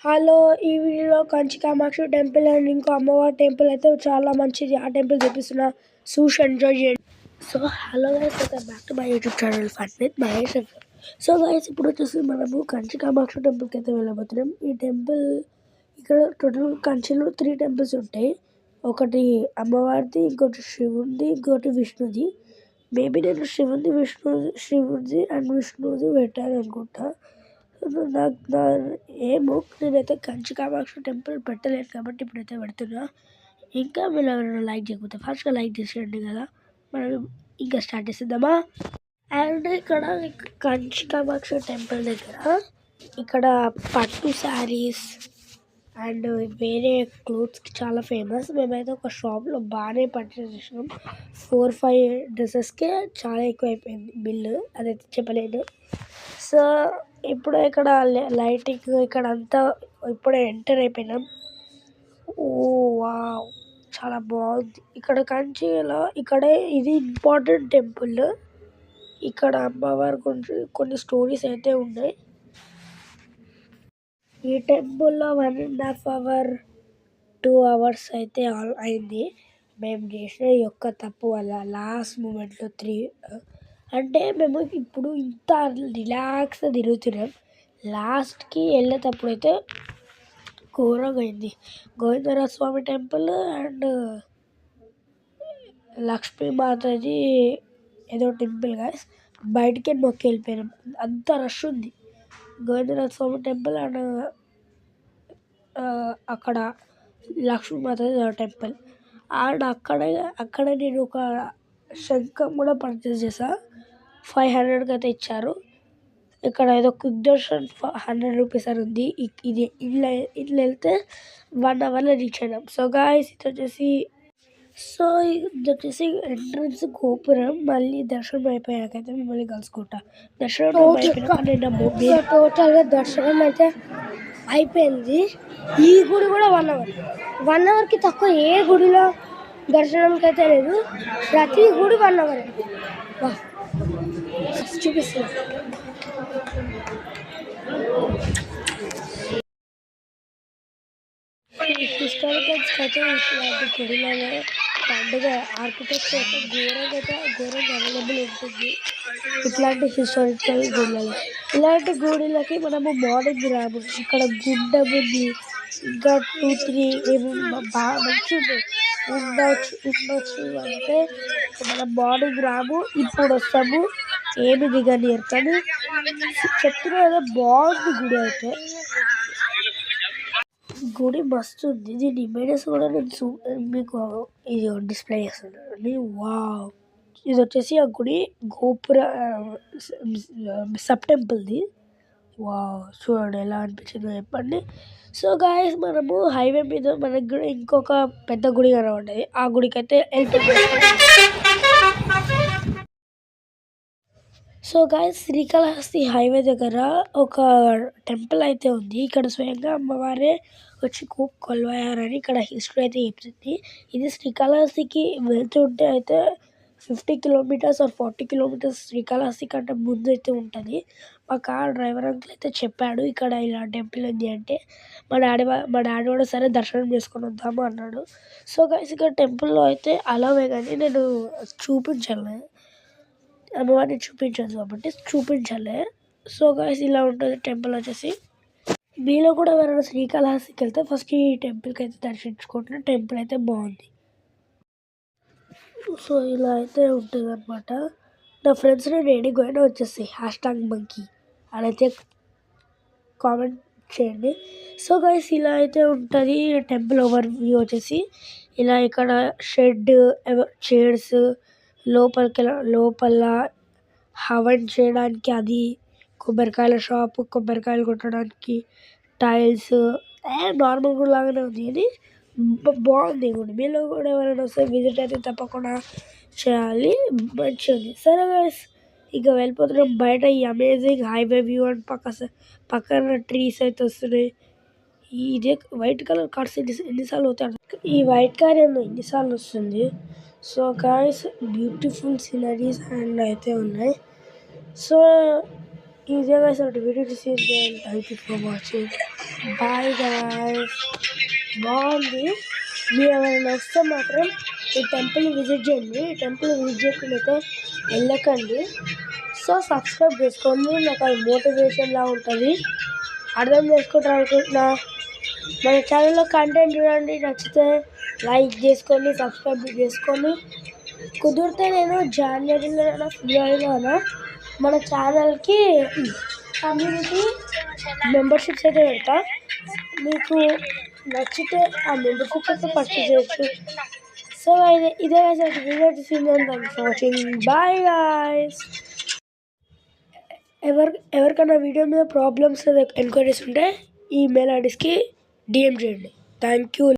Hello! ఈ వీడియోలో Kanchi Kamakshi temple and ఇంకో అమ్మవారి టెంపుల్ అయితే చాలా మంచిది. ఆ టెంపుల్ చూపిస్తున్నా. చూసి ఎంజాయ్ చేయండి. So hello guys, welcome back to my YouTube channel fun with Mahesh. So guys, ఇప్పుడు వచ్చేసి మనము కంచి కామాక్షి టెంపుల్కి అయితే వెళ్ళబోతున్నాం. ఈ టెంపుల్ ఇక్కడ టోటల్ కంచిలో 3 టెంపుల్స్ ఉంటాయి. ఒకటి అమ్మవారిది, ఇంకోటి శివుడిది, ఇంకోటి విష్ణుది. మేబీ నేను శివుడిది అండ్ విష్ణుది పెట్టాను అనుకుంటా. నాకు ఏమో, నేనైతే కంచి కామాక్షి టెంపుల్ పెట్టలేదు కాబట్టి ఇప్పుడైతే పెడుతున్నా. ఇంకా మీరు ఎవరైనా లైక్ చేయకపోతే ఫస్ట్గా లైక్ చేసేయండి కదా. మనం ఇంకా స్టార్ట్ చేసేద్దామా. అండ్ ఇక్కడ కంచి కామాక్షి టెంపుల్ దగ్గర ఇక్కడ పట్టు శారీస్ అండ్ వేరే క్లోత్స్కి చాలా ఫేమస్. మేమైతే ఒక షాప్లో బాగానే పర్చేస్ చేసినాం. 4-5 డ్రెస్సెస్కే చాలా ఎక్కువ అయిపోయింది బిల్లు, అదైతే చెప్పలేను. సో ఇప్పుడు ఇక్కడ లైటింగ్ ఇక్కడ అంతా ఇప్పుడే ఎంటర్ అయిపోయినాం. ఓ వావ్, చాలా బాగుంది. ఇక్కడ కంచిలో ఇక్కడే ఇది ఇంపార్టెంట్ టెంపుల్. ఇక్కడ అమ్మవారి గురించి కొన్ని స్టోరీస్ అయితే ఉన్నాయి. ఈ టెంపుల్లో 1.5 hours 2 hours అయితే అయింది. మేము చేసిన ఈ యొక్క తప్పు వల్ల లాస్ట్ మూమెంట్లో 3 అంటే మేము ఇప్పుడు ఇంత రిలాక్స్గా తిరుగుతున్నాం. లాస్ట్కి వెళ్ళేటప్పుడు అయితే ఘోరంగా అయింది. గోవిందరాజ స్వామి టెంపుల్ అండ్ లక్ష్మీమాతది ఏదో టెంపుల్ గాయస్, బయటికి మొక్కి వెళ్ళిపోయినాం. అంత రష్ ఉంది. గోవిందరాజ స్వామి టెంపుల్ అండ్ అక్కడ లక్ష్మీమాతది టెంపుల్. అండ్ అక్కడ నేను ఒక శంఖం కూడా పర్చేస్ చేశాను. 500కి అయితే ఇచ్చారు. ఇక్కడ ఏదో క్విక్ దర్శన్ 100 రూపీస్ అని ఉంది. ఇది ఇట్లా వెళ్తే 1 hourలో రీచ్ అయినాం. సో గాయస్, ఇది వచ్చేసి ఎంట్రన్స్ గోపురం. మళ్ళీ దర్శనం అయిపోయాకైతే మిమ్మల్ని కలుసుకుంటా. టోటల్గా దర్శనం అయితే అయిపోయింది. ఈ గుడి కూడా 1 hourకి తక్కువ ఏ గుడిలో దర్శనంకి అయితే లేదు. ప్రతి గుడి 1 hour చూపిస్తుంది. హిస్టారికల్స్ అయితే ఇట్లాంటి గుడిలలో పండుగ ఆర్కిటెక్చర్ అయితే ఘోరంగా అవైలబుల్ ఉంటుంది. ఇట్లాంటి హిస్టారికల్ గుళ్ళలో ఇలాంటి గుడిలకి మనము మార్నింగ్ రాము. ఇక్కడ గుండం ఉంది, ఇంకా 2-3 ఏమో బాగా మంచిగా ఉండొచ్చు అంటే మనం మార్నింగ్ రాము, ఇప్పుడు వస్తాము, ఏమి దిగనియరు. కానీ చెప్తున్నా కదా, బాగుంది గుడి అయితే. గుడి మస్తు ఉంది. దీని ఇమేజెస్ కూడా నేను మీకు ఇది డిస్ప్లే చేస్తున్నాను. వావ్, ఇది వచ్చేసి ఆ గుడి గోపుర సబ్ టెంపుల్ది. వావ్, చూడండి ఎలా అనిపించిందో చెప్పండి. సో గాయస్, మనము హైవే మీద మనకి కూడా ఇంకొక పెద్ద గుడి కనబడ్డది. ఆ గుడికి అయితే వెళ్తున్నాం. సో గాయస్, శ్రీకాళహస్తి హైవే దగ్గర ఒక టెంపుల్ అయితే ఉంది. ఇక్కడ స్వయంగా అమ్మవారే వచ్చి కొలువయ్యారని ఇక్కడ హిస్టరీ అయితే చెప్తుంది. ఇది శ్రీకాళహస్తికి వెళ్తుంటే అయితే 50 kilometers or 40 kilometers శ్రీకాళహస్తి కంటే ముందు అయితే ఉంటుంది. మా కార్ డ్రైవర్ అంకుల్ అయితే చెప్పాడు ఇక్కడ ఇలా టెంపుల్ ఉంది అంటే. మా డాడీ కూడా సరే దర్శనం చేసుకొని వద్దాము అన్నాడు. సో గైస్, ఇక్కడ టెంపుల్లో అయితే అలాగే, కానీ నేను చూపించాను, అమ్మవారిని చూపించదు కాబట్టి చూపించాలి. సో గైస్, ఇలా ఉంటుంది టెంపుల్ వచ్చేసి. మీలో కూడా ఎవరైనా శ్రీకాళహస్తికి వెళ్తే ఫస్ట్ ఈ టెంపుల్కి అయితే దర్శించుకుంటున్న టెంపుల్ అయితే బాగుంది. సో ఇలా అయితే ఉంటుంది అనమాట. నా ఫ్రెండ్స్ నేను ఏడిపోయినా వచ్చేసి #monkey అదైతే కామెంట్ చేయండి. సో గైస్, ఇలా అయితే ఉంటుంది టెంపుల్ ఓవర్ వ్యూ వచ్చేసి. ఇలా ఇక్కడ షెడ్, చైర్స్, లోపల హవన్ చేయడానికి అది, కొబ్బరికాయల షాపు, కొబ్బరికాయలు కొట్టడానికి టైల్స్, నార్మల్ కూడా లాగానే ఉంది. ఇది బాగుంది గుడి. మీలో కూడా ఎవరైనా వస్తే విజిట్ అయితే తప్పకుండా చేయాలి, మంచిగా ఉంది. సరే గైస్, ఇక వెళ్ళిపోతున్నాం బయట. ఈ అమేజింగ్ హైవే వ్యూ అండ్ పక్కన ట్రీస్ అయితే వస్తున్నాయి. ఇదే వైట్ కలర్ కార్స్ ఎన్నిసార్లు అవుతాయి. ఈ వైట్ కార్ ఏందో ఎన్నిసార్లు వస్తుంది. So guys, beautiful sceneries and అయితే ఉన్నాయి. సో ఈజీ గైస్ ఒకటి వీడియో చూసి thank you for watching. Bye guys. బాగుంది. మీరు ఎవరైనా వస్తే మాత్రం ఈ టెంపుల్ విజిట్ చేయండి. ఈ టెంపుల్ విజిట్ చేయకుండా అయితే వెళ్ళకండి. సో సబ్స్క్రైబ్ చేసుకోండి. నాకు అది మోటివేషన్లా ఉంటుంది. అర్థం చేసుకుంటారు అనుకుంటున్నా. మన ఛానల్లో కంటెంట్ చూడండి, నచ్చితే లైక్ చేసుకోండి, సబ్స్క్రైబ్ చేసుకోండి. కుదిరితే నేను జనవరిలోనా ఫిబ్రవరిలోనా మన ఛానల్కి కమ్యూనిటీ మెంబర్షిప్స్ అయితే పెడతా. మీకు నచ్చితే ఆ మెంబర్షిప్స్ అయితే పర్చేస్ చేయొచ్చు. సో ఇదే వీడియో వాచింగ్. Bye guys. ఎవరికైనా వీడియో మీద ప్రాబ్లమ్స్ ఎంక్వైరీస్ ఉంటే ఈ మెయిల్ ఐడీస్కి డిఎం చేయండి. Thank you.